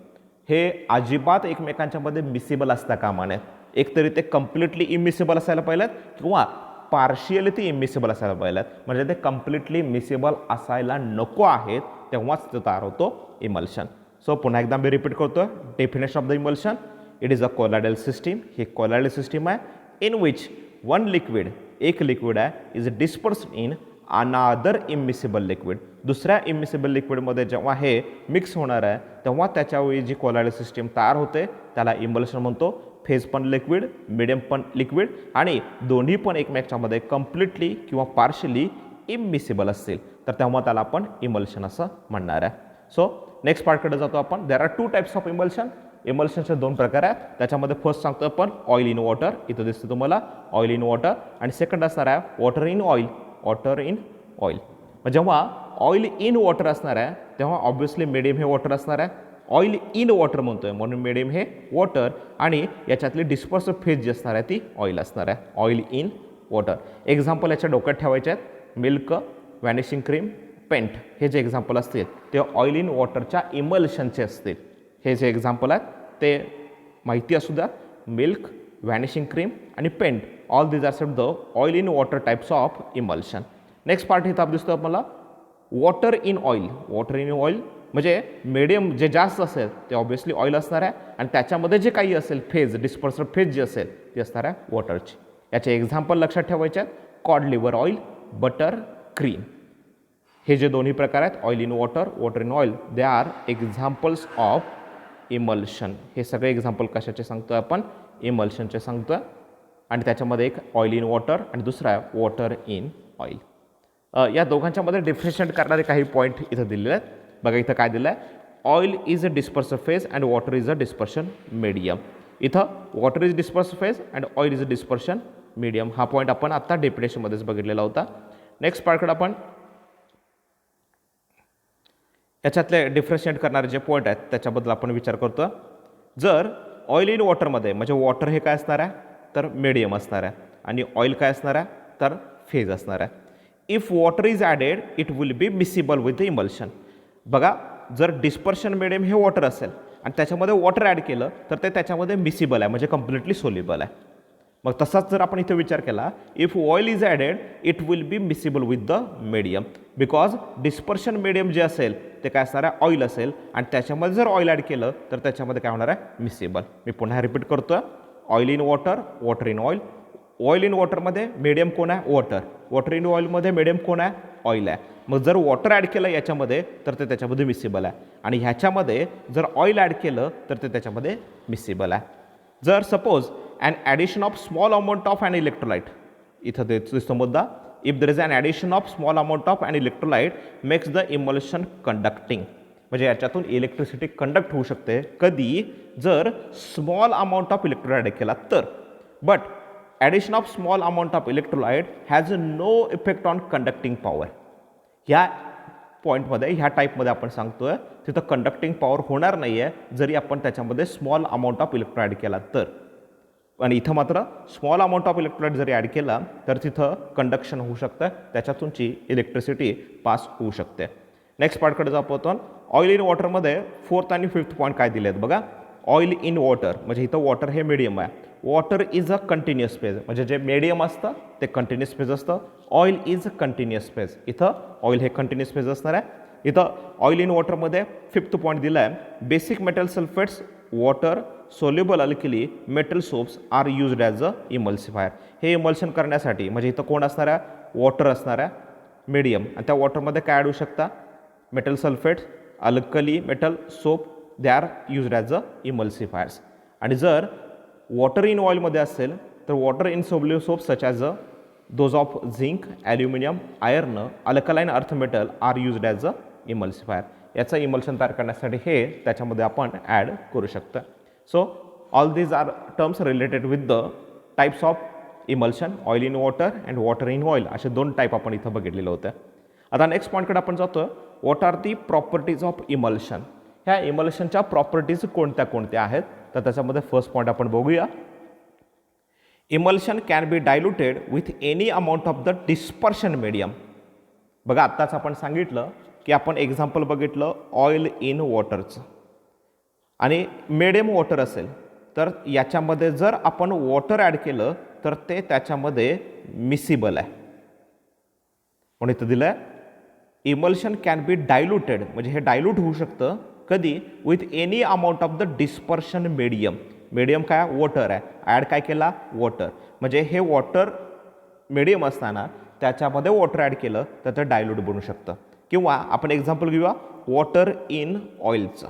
हे अजिबात एकमेकांच्या मध्ये मिसिबल असता कामा नये. एकतरी ते कम्प्लिटली इमिसिबल असायला पाहिजेत किंवा पार्शियली ते इमिसिबल असायला पाहिजेत. म्हणजे ते कम्प्लिटली मिसिबल असायला नको आहेत, तेव्हाच ते तयार होतो इमल्शन. सो पुन्हा एकदा मी रिपीट करतो, definition of the emulsion. It is a colloidal system. He colloidal system आहे इन विच वन लिक्विड, एक लिक्विड आहे, is dispersed in another immiscible liquid. दुसऱ्या इमिसिबल लिक्विडमध्ये जेव्हा हे मिक्स होणार आहे तेव्हा त्याच्यावेळी जी कोलॉइडल सिस्टीम तयार होते त्याला इमल्शन म्हणतो. फेज पण लिक्विड, मिडियम पण लिक्विड आणि दोन्ही पण एकमेकांमध्ये कम्प्लिटली किंवा पार्शियली इमिसिबल असतील तर तेव्हा त्याला आपण इमल्शन असं म्हणणार आहे. सो नेक्स्ट पार्टकडे जातो आपण. There are two types of emulsion. इमल्शनचे दोन प्रकार आहेत. त्याच्यामध्ये फर्स्ट सांगतो आपण ऑइल इन वॉटर, इथं दिसतं तुम्हाला ऑइल इन वॉटर. आणि सेकंड असणार आहे water in oil, water in oil. जेव्हा ऑइल इन वॉटर असणार आहे तेव्हा ऑब्व्हियसली मिडियम हे वॉटर असणार आहे. ऑइल इन वॉटर म्हणतोय म्हणून मिडियम हे वॉटर आणि याच्यातली डिस्पर्सिव्ह फेज जी असणार आहे ती ऑइल असणार आहे. Oil in water. एक्झाम्पल याच्या डोक्यात ठेवायचे आहेत. मिल्क, व्हॅनिशिंग क्रीम, पेंट हे जे एक्झाम्पल असतील ते ऑइल इन वॉटरच्या इमल्शनचे असतील. हे जे एक्झाम्पल आहेत ते माहिती असू द्या. मिल्क, व्हॅनिशिंग क्रीम आणि paint, all these are set the oil in water types of emulsion. Next part इथं दिसतो आपल्याला water in oil. Water in oil म्हणजे मीडियम जे जास्त असेल ते ऑब्व्हियसली ऑइल असणार आहे आणि त्याच्यामध्ये जे काही असेल फेज, डिस्पर्स्ड फेज जी असेल ती असणार आहे वॉटरची. याचे एक्झाम्पल लक्षात ठेवायचे आहेत. Cod liver oil, butter, cream. हे जे दोन्ही प्रकार आहेत oil in water, water in oil, they are examples of emulsion. हे सगळे एक्झाम्पल कशाचे सांगतोय आपण, इमल्शनचे सांगतोय. आणि त्याच्यामध्ये एक ऑइल इन वॉटर आणि दुसरा आहे वॉटर इन ऑइल. या दोघांच्या मध्ये डिफरन्शिएट करणारे काही पॉईंट इथं दिलेले आहेत. बघा इथं काय दिलं आहे, oil is a dispersive phase and water is a dispersion medium. इथं water is dispersive phase and oil is a dispersion medium. हा पॉईंट आपण आता डेफिनेशनमध्येच बघितलेला होता. नेक्स्ट पार्टकडे आपण याच्यातले डिफरन्शिएट करणारे जे पॉईंट आहेत त्याच्याबद्दल आपण विचार करतो. जर ऑइल इन वॉटरमध्ये म्हणजे वॉटर हे काय असणार आहे तर मीडियम असणार आहे आणि ऑइल काय असणार आहे तर फेज असणार आहे. If water is added it will B miscible with the emulsion. बघा जर डिस्पर्शन मीडियम हे वॉटर असेल आणि त्याच्यामध्ये वॉटर ॲड केलं तर ते त्याच्यामध्ये मिसिबल आहे म्हणजे कम्प्लिटली सोल्युबल आहे. मग तसाच जर आपण इथे विचार केला, if oil is added it will B miscible with the medium because dispersion medium जे असेल ते काय असणार आहे ऑइल असेल आणि त्याच्यामध्ये जर ऑइल ॲड केलं तर त्याच्यामध्ये काय होणार आहे मिसिबल. मी पुन्हा रिपीट करतो, oil in water, water in oil. Oil in वॉटरमध्ये मीडियम कोण आहे वॉटर, वॉटर इन ऑइलमध्ये मीडियम कोण आहे ऑइल आहे. मग जर वॉटर ॲड केलं याच्यामध्ये तर ते त्याच्यामध्ये मिसिबल आहे आणि ह्याच्यामध्ये जर ऑइल ॲड केलं तर ते त्याच्यामध्ये मिसिबल आहे. जर suppose an addition of small amount of an electrolyte, इथं दिसतो मुद्दा, if there is an addition of small amount of an electrolyte makes the emulsion conducting. म्हणजे याच्यातून इलेक्ट्रिसिटी कंडक्ट होऊ शकते कधी जर स्मॉल अमाऊंट ऑफ इलेक्ट्रोलाइट केला तर. But addition of small amount of electrolyte has no effect on conducting power. ह्या पॉईंटमध्ये ह्या टाईपमध्ये आपण सांगतोय तिथं कंडक्टिंग पॉवर होणार नाही आहे जरी आपण त्याच्यामध्ये स्मॉल अमाऊंट ऑफ इलेक्ट्रोलाइट केला तर. आणि इथं मात्र स्मॉल अमाऊंट ऑफ इलेक्ट्रोलाइट जरी ॲड केला तर तिथं कंडक्शन होऊ शकतं, त्याच्यातूनची इलेक्ट्रिसिटी पास होऊ शकते. नेक्स्ट पार्टकडे जाऊ आपण. ऑइल इन वॉटरमध्ये फोर्थ आणि फिफ्थ पॉईंट काय दिले आहेत बघा. ऑइल इन वॉटर म्हणजे इथं वॉटर हे मीडियम आहे. Water is a continuous phase म्हणजे जे मीडियम असतं ते कंटिन्युअस फेज असतं. Oil is a continuous phase, इथं ऑइल हे कंटिन्युअस फेज असणार आहे. इथं ऑइल इन वॉटरमध्ये फिफ्थ पॉईंट दिला आहे, basic metal sulphates, water, soluble alkali, metal soaps are used as a emulsifier. हे इमल्शन करण्यासाठी म्हणजे इथं कोण असणार आहे वॉटर असणार आहे मीडियम आणि त्या वॉटरमध्ये काय ॲड होऊ शकता metal sulphates, alkali, metal soap, they are used as a emulsifiers. आणि जर वॉटर इन ऑइलमध्ये असेल तर water in soluble soaps such as a those of zinc, aluminium, iron, alkaline earth metal are used as a emulsifier. याचं emulsion तयार करण्यासाठी हे त्याच्यामध्ये आपण ॲड करू शकतो. So all these are terms related with the types of emulsion, oil in water and water in oil, असे 2 type आपण इथं बघितलेलं होतं. आता नेक्स्ट पॉईंटकडे आपण जातो. What are the properties of emulsion. ह्या इमल्शनच्या प्रॉपर्टीज कोणत्या कोणत्या आहेत, तर त्याच्यामध्ये फर्स्ट पॉईंट आपण बघूया. Emulsion can be diluted with any amount of the dispersion medium. बघा आत्ताच आपण सांगितलं की आपण एक्झाम्पल बघितलं ऑइल इन वॉटरचं, आणि मिडियम वॉटर असेल तर याच्यामध्ये जर आपण वॉटर ॲड केलं तर ते त्याच्यामध्ये मिसिबल आहे. म्हणून इथं दिलं आहे इमल्शन कॅन बी डायल्युटेड, म्हणजे हे डायल्यूट होऊ शकतं कधी with any amount of the dispersion medium. Medium काय, वॉटर आहे, ॲड काय केला, वॉटर, म्हणजे हे वॉटर मीडियम असताना त्याच्यामध्ये वॉटर ॲड केलं तर ते डायल्यूट बनू शकतं. किंवा आपण एक्झाम्पल घेऊया वॉटर इन ऑइलचं.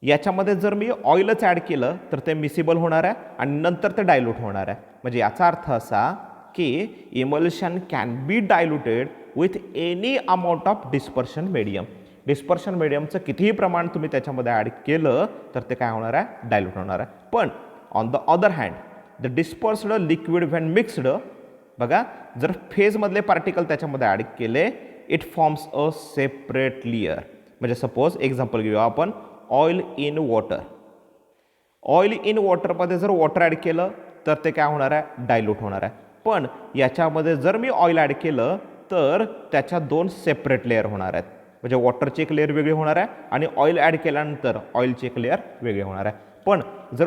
याच्यामध्ये जर मी ऑइलच ॲड केलं तर ते मिसिबल होणार आहे आणि नंतर ते डायल्यूट होणार आहे. म्हणजे याचा अर्थ असा की emulsion can be diluted with any amount of dispersion medium. Dispersion मीडियमचं कितीही प्रमाण तुम्ही त्याच्यामध्ये ॲड केलं तर ते काय होणार आहे, डायल्यूट होणार आहे. पण on the other hand the dispersed liquid when mixed, बघा जर फेजमधले पार्टिकल त्याच्यामध्ये ॲड केले it forms a separate layer. म्हणजे सपोज एक्झाम्पल घेऊया आपण oil in water. Oil in वॉटरमध्ये जर वॉटर ॲड केलं तर ते काय होणार आहे, डायल्यूट होणार आहे. पण याच्यामध्ये जर मी ऑइल ॲड केलं तर त्याच्या 2 सेपरेट लेअर होणार आहेत. म्हणजे वॉटरची एक लेअर वेगळी होणार आहे आणि ऑइल ॲड केल्यानंतर ऑइलची एक लेअर वेगळी होणार आहे. पण जर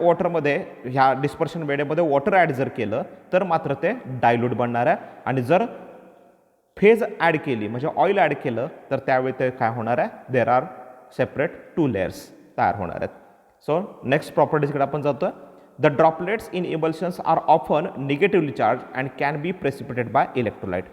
वॉटरमध्ये ह्या डिस्पर्शन मीडियममध्ये वॉटर ॲड जर केलं तर मात्र ते डायल्यूट बनणार आहे. आणि जर फेज ॲड केली म्हणजे ऑइल ॲड केलं तर त्यावेळी ते काय होणार आहे, देर आर सेपरेट 2 लेयर्स तयार होणार आहेत. सो नेक्स्ट प्रॉपर्टीजकडे आपण जातो. The droplets in emulsions are often negatively charge and can be precipitated by electrolyte.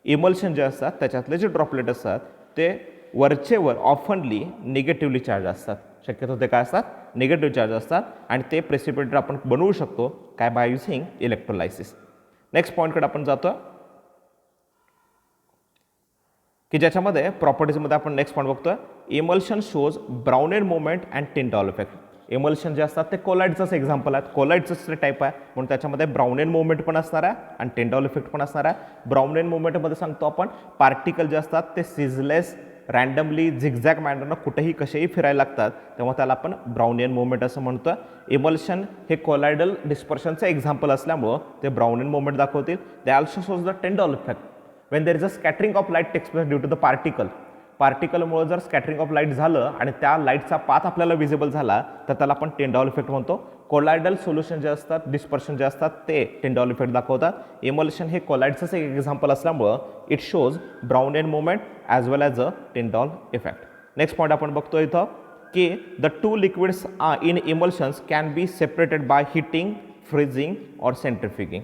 Emulsion जे असतात त्याच्यातले जे ड्रॉपलेट असतात ते वरचेवर ऑफनली निगेटिव्हली चार्ज असतात. शक्यतो ते काय असतात, निगेटिव्ह चार्ज असतात आणि ते प्रेसिपिटेट आपण बनवू शकतो काय, बाय युझिंग इलेक्ट्रोलायसिस. नेक्स्ट पॉईंटकडे आपण जातो की ज्याच्यामध्ये प्रॉपर्टीजमध्ये आपण नेक्स्ट पॉईंट बघतोय. Emulsion shows Brownian movement and Tyndall effect. Emulsion जे असतात ते कोलाइडचंच एक्झाम्पल आहे, कोलाइडचंच टाईप आहे, म्हणून त्याच्यामध्ये ब्राउनेड मुवमेंट पण असणार आहे आणि टिंडॉल इफेक्ट पण असणार आहे. ब्राउनेड मुवमेंटमध्ये सांगतो आपण पार्टिकल जे असतात ते सिझलेस रँडमली झिगझॅग मॅनरनं कुठेही कसेही फिरायला लागतात, तेव्हा त्याला आपण ब्राउनियन मुवमेंट असं म्हणतो. इमल्शन हे कोलायडल डिस्पर्शनचं एक्झाम्पल असल्यामुळं ते ब्राउनियन मुवमेंट दाखवतील. They also shows the Tyndall effect when there is a scattering of light takes place due to the पार्टिकलमुळे जर स्कॅटरिंग ऑफ लाईट झालं आणि त्या लाईटचा पाथ आपल्याला विजिबल झाला तर त्याला आपण टिंडॉल इफेक्ट म्हणतो. कोलायडल सोल्युशन जे असतात, डिस्पर्शन जे असतात ते टिंडॉल इफेक्ट दाखवतात. इमल्शन हे कोलाइडचंच एक एक्झाम्पल असल्यामुळं it shows Brownian movement as well as a Tyndall effect. Next point आपण बघतो इथं की the 2 liquids in emulsions can be separated by heating, freezing or centrifuging.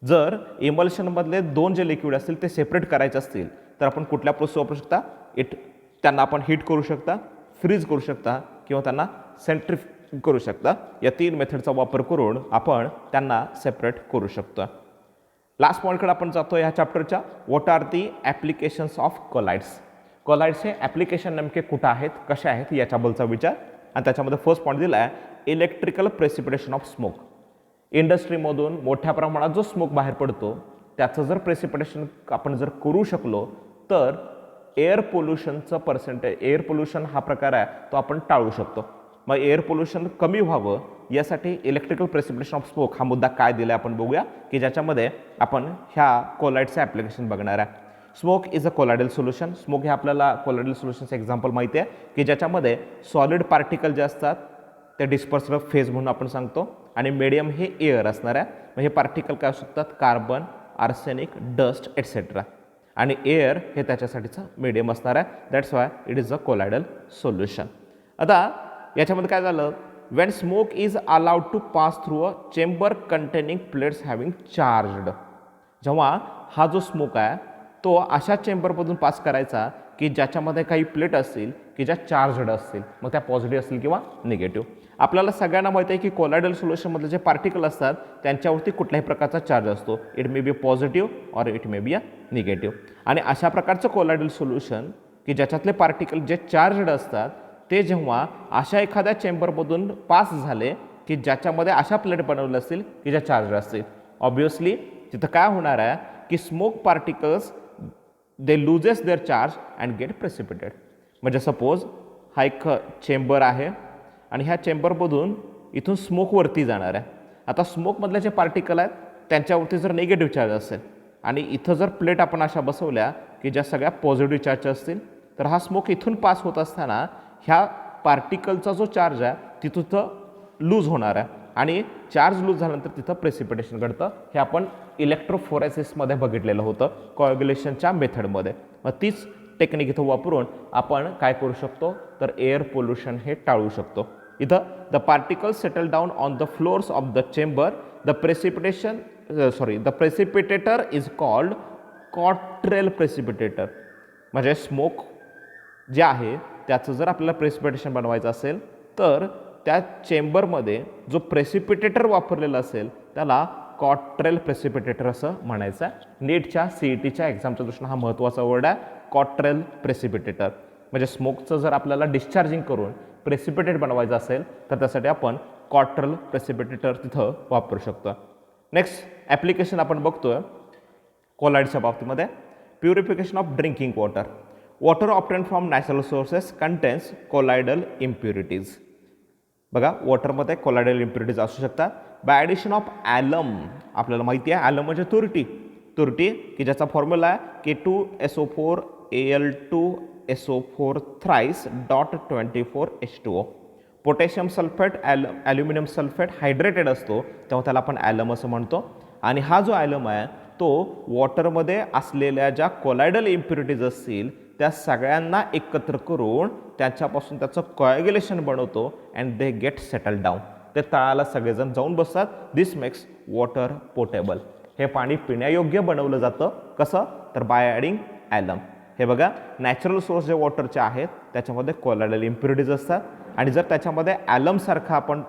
जर इमल्शनमधले 2 जे लिक्विड असतील ते सेपरेट करायचे असतील तर आपण कुठल्या प्रोसेस वापरू शकता, त्यांना आपण हीट करू शकता, फ्रीज करू शकता किंवा त्यांना सेंट्रिफ्यूज करू शकता. या 3 मेथडचा वापर करून आपण त्यांना सेपरेट करू शकतो. लास्ट पॉईंटकडे आपण जातो ह्या चॅप्टरच्या. What are the applications of colloids. कोलाइड्सचे ॲप्लिकेशन नेमके कुठं आहेत, कसे आहेत याच्याबद्दलचा विचार. आणि त्याच्यामध्ये फर्स्ट पॉईंट दिला आहे इलेक्ट्रिकल प्रेसिपिटेशन ऑफ स्मोक. इंडस्ट्रीमधून मोठ्या प्रमाणात जो स्मोक बाहेर पडतो त्याचं जर प्रेसिपिटेशन आपण जर करू शकलो तर एअर पोल्युशनचं पर्सेंटेज, एअर पोल्युशन हा प्रकार आहे तो आपण टाळू शकतो. मग एअर पोल्युशन कमी व्हावं यासाठी इलेक्ट्रिकल प्रेसिपिटेशन ऑफ स्मोक हा मुद्दा काय दिला आपण बघूया की ज्याच्यामध्ये आपण ह्या कोलाइडचं ॲप्लिकेशन बघणार आहे. Smoke is a colloidal solution. Smoke हे आपल्याला कोलायडल सोल्युशनचं एक्झाम्पल माहिती आहे की ज्याच्यामध्ये सॉलिड पार्टिकल जे असतात ते डिस्पर्स्ड फेज म्हणून आपण सांगतो आणि मीडियम हे एअर असणार आहे. मग हे पार्टिकल काय असू शकतात, कार्बन, आर्सेनिक, डस्ट एटसेट्रा, आणि एअर हे त्याच्यासाठीचं मीडियम असणार आहे. That's why it is a colloidal solution. आता याच्यामध्ये काय झालं, when smoke is allowed to pass through a chamber containing plates having charged. जेव्हा हा जो स्मोक आहे तो अशा चेंबरमधून पास करायचा की ज्याच्यामध्ये काही प्लेट असतील की ज्या चार्जड असतील, मग त्या पॉझिटिव्ह असतील किंवा निगेटिव्ह. आपल्याला सगळ्यांना माहिती आहे की कोलायडल सोल्युशनमधले जे पार्टिकल असतात त्यांच्यावरती कुठल्याही प्रकारचा चार्ज असतो. It may B positive or it may be a negative. आणि अशा प्रकारचं कोलायडल सोल्युशन की ज्याच्यातले पार्टिकल जे चार्जड असतात ते जेव्हा अशा एखाद्या चेंबरमधून पास झाले की ज्याच्यामध्ये अशा प्लेट बनवल्या असतील की ज्या चार्जड असतील, ऑब्वियसली तिथं काय होणार आहे की smoke particles they loses their charge and get precipitated. म्हणजे सपोज हा एक चेंबर आहे आणि ह्या चेंबरमधून इथून स्मोक वरती जाणार आहे. आता स्मोकमधले जे पार्टिकल आहेत त्यांच्यावरती जर निगेटिव्ह चार्ज असेल आणि इथं जर प्लेट आपण अशा बसवल्या की ज्या सगळ्या पॉझिटिव्ह चार्ज असतील, तर हा स्मोक इथून पास होत असताना ह्या पार्टिकलचा जो चार्ज आहे तिथं लूज होणार आहे आणि चार्ज लूज झाल्यानंतर तिथं प्रेसिपिटेशन घडतं. हे आपण इलेक्ट्रोफोरेसिसमध्ये बघितलेलं होतं कोॲग्युलेशनच्या मेथडमध्ये. मग तीच टेक्निक इथं वापरून आपण काय करू शकतो तर एअर पोल्युशन हे टाळू शकतो. इथं the particles settle down on the flowers of the chamber, the precipitator is called Cottrell precipitator. म्हणजे स्मोक जे आहे त्याचं जर आपल्याला प्रेसिपिटेशन बनवायचं असेल तर त्या चेंबरमध्ये जो प्रेसिपिटेटर वापरलेला असेल त्याला कॉट्रेल प्रेसिपिटेटर असं म्हणायचं आहे. नीटच्या CETच्या एक्झामच्या दृष्टीनं हा महत्त्वाचा वर्ड आहे, कॉट्रेल प्रेसिपिटेटर. म्हणजे स्मोकचं जर आपल्याला डिस्चार्जिंग करून प्रेसिपिटेट बनवायचं असेल तर त्यासाठी आपण कॉट्रेल प्रेसिपिटेटर तिथं वापरू शकतो. नेक्स्ट ॲप्लिकेशन आपण बघतोय कोलाइड्सच्या बाबतीमध्ये, purification of drinking water. Water obtained from natural sources contains colloidal impurities. बघा वॉटरमध्ये कोलायडल इम्प्युरिटीज असू शकतात. बाय ॲडिशन ऑफ ॲलम, आपल्याला माहिती आहे ॲलम म्हणजे तुरटी की ज्याचा फॉर्म्युला आहे K2SO4Al2SO4 thrice .24H2O. Potassium sulphate aluminium sulphate hydrated असतो तेव्हा त्याला आपण ॲलम असं म्हणतो. आणि हा जो ॲलम आहे तो वॉटरमध्ये असलेल्या ज्या कोलायडल इम्प्युरिटीज असतील त्या सगळ्यांना एकत्र करून त्याच्यापासून त्याचं कोॲग्युलेशन बनवतो and they get settle down. ते तळाला सगळेजण जाऊन बसतात. दिस मेक्स वॉटर पोटेबल. हे पाणी पिण्यायोग्य बनवलं जातं. कसं तर बाय ॲडिंग ॲलम. हे बघा नॅचरल सोर्स जे वॉटरचे आहेत त्याच्यामध्ये कोलायडल इम्प्युरिटीज असतात आणि जर त्याच्यामध्ये ॲलमसारखा आपण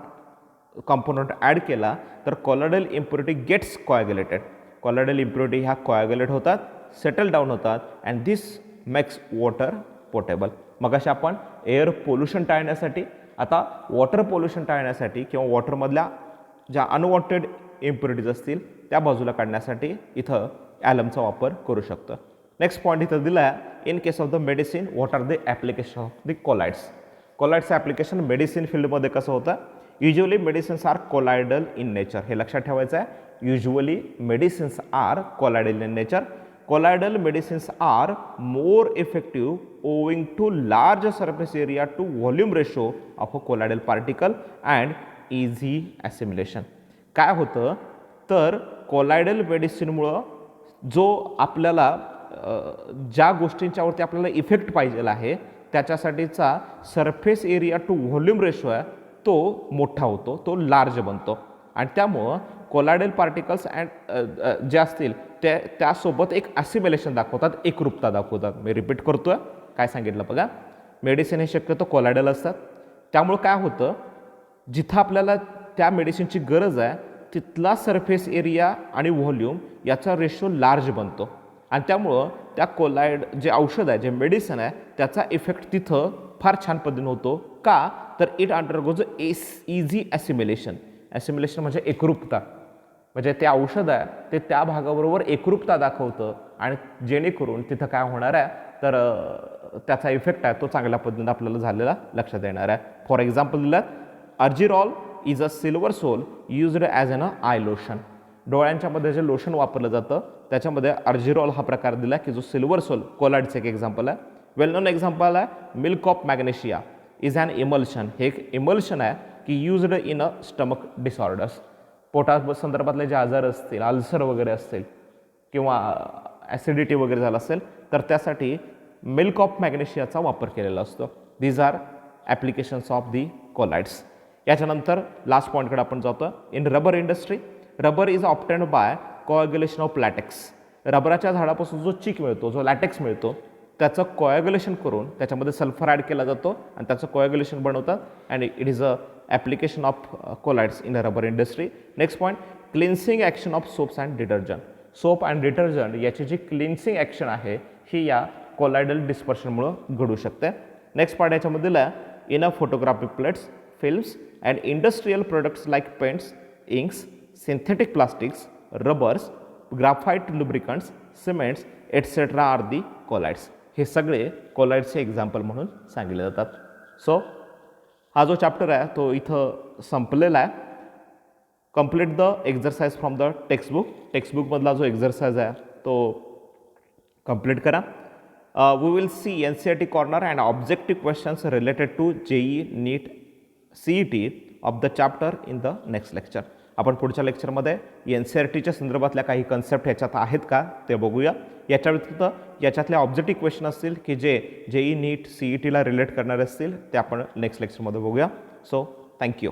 कंपोनंट ॲड केला तर कोलायडल इम्प्युरिटी गेट्स कोॲग्युलेटेड. कोलायडल इम्प्युरिटी ह्या कोॲग्युलेट होतात, सेटल डाऊन होतात and this makes water potable. मग अशा आपण एअर पोल्युशन टाळण्यासाठी, आता वॉटर पोल्युशन टाळण्यासाठी किंवा वॉटरमधल्या ज्या अनवॉन्टेड इम्प्युरिटीज असतील त्या बाजूला काढण्यासाठी इथं ॲलमचा वापर करू शकतो. नेक्स्ट पॉईंट इथं दिला आहे, in case of the medicine what are the application of the colloids. कोलाइड्सचं ॲप्लिकेशन मेडिसिन फील्डमध्ये कसं होतं. Usually medicines are colloidal in nature. हे लक्षात ठेवायचं आहे. Usually medicines are colloidal in nature. Colloidal medicines are more effective owing to large surface area to volume ratio of a colloidal particle and easy assimilation. काय होतं तर कोलायडल मेडिसिनमुळं जो आपल्याला ज्या गोष्टींच्यावरती आपल्याला इफेक्ट पाहिजेला आहे त्याच्यासाठीचा surface area to volume ratio आहे तो मोठा होतो, तो लार्ज बनतो आणि त्यामुळं कोलायडल पार्टिकल्स अँड जे असतील त्यासोबत एक ॲसिमिलेशन दाखवतात, एकरूपता दाखवतात. मी रिपीट करतोय काय सांगितलं बघा. मेडिसिन हे शक्यतो कोलायडल असतात. त्यामुळं काय होतं जिथं आपल्याला त्या मेडिसिनची गरज आहे तिथला सरफेस एरिया आणि व्हॉल्यूम याचा रेशो लार्ज बनतो आणि त्यामुळं त्या कोलायड जे औषध आहे जे मेडिसिन आहे त्याचा इफेक्ट तिथं फार छान पद्धतीने होतो. का तर it undergoes easy assimilation. Assimilation म्हणजे एकरूपता. म्हणजे ते औषध आहे ते त्या भागाबरोबर एकरूपता दाखवतं आणि जेणेकरून तिथं काय होणार आहे तर त्याचा इफेक्ट आहे तो चांगल्या पद्धतीने आपल्याला झालेला लक्षात येणार आहे. फॉर एक्झाम्पल दिलं argyrol is a silver sol used as an eye lotion. डोळ्यांच्यामध्ये जे लोशन वापरलं जातं त्याच्यामध्ये अर्जिरॉल हा प्रकार दिला की जो सिल्वर सोल कोलाइडचं एक एक्झाम्पल आहे. वेल नोन एक्झाम्पल आहे milk of magnesia is an emulsion. हे एक इमल्शन आहे की used in a stomach disorders. पोटा संदर्भातले जे आजार असतील, अल्सर वगैरे असतील किंवा ॲसिडिटी वगैरे झालं असेल तर त्यासाठी मिल्क ऑफ मॅग्नेशियाचा वापर केलेला असतो. These are applications of the colloids. याच्यानंतर लास्ट पॉईंटकडे आपण जातो. In rubber industry rubber is obtained by coagulation of latex. रबराच्या झाडापासून जो चिक मिळतो, जो लॅटेक्स मिळतो त्याचं कोॲग्युलेशन करून त्याच्यामध्ये सल्फर ॲड केला जातो आणि त्याचं कोॲग्युलेशन बनवतात and it is a application of colloids in rubber industry. Next point cleansing action of soaps and detergent. Soap and detergent याची जी क्लिन्सिंग ॲक्शन आहे ही या कोलायडल डिस्पर्शनमुळं घडू शकते. नेक्स्ट पार्ट याच्यामध्ये दिला आहे in a photographic plates films and industrial products like paints inks synthetic plastics rubbers graphite lubricants cements etcetera are the colloids. हे सगळे कोलाइड्सचे एक्झाम्पल म्हणून सांगितले जातात. सो हा जो चॅप्टर आहे तो इथं संपलेला आहे. Complete the exercise from the टेक्स्टबुकमधला जो एक्झरसाइज आहे तो कंप्लीट करा. We will see NCERT corner and objective questions related to JEE NEET CET of the chapter in the next lecture. आपण पुढच्या लेक्चरमध्ये NCERTच्या संदर्भातल्या काही कन्सेप्ट ह्याच्यात आहेत का ते बघूया. याच्या व्यतिरिक्त याच्यातले ऑब्जेक्टिव्ह क्वेश्चन असतील की जे JEE नीट CETला रिलेट करणारे असतील ते आपण नेक्स्ट लेक्चरमध्ये बघूया. So thank you.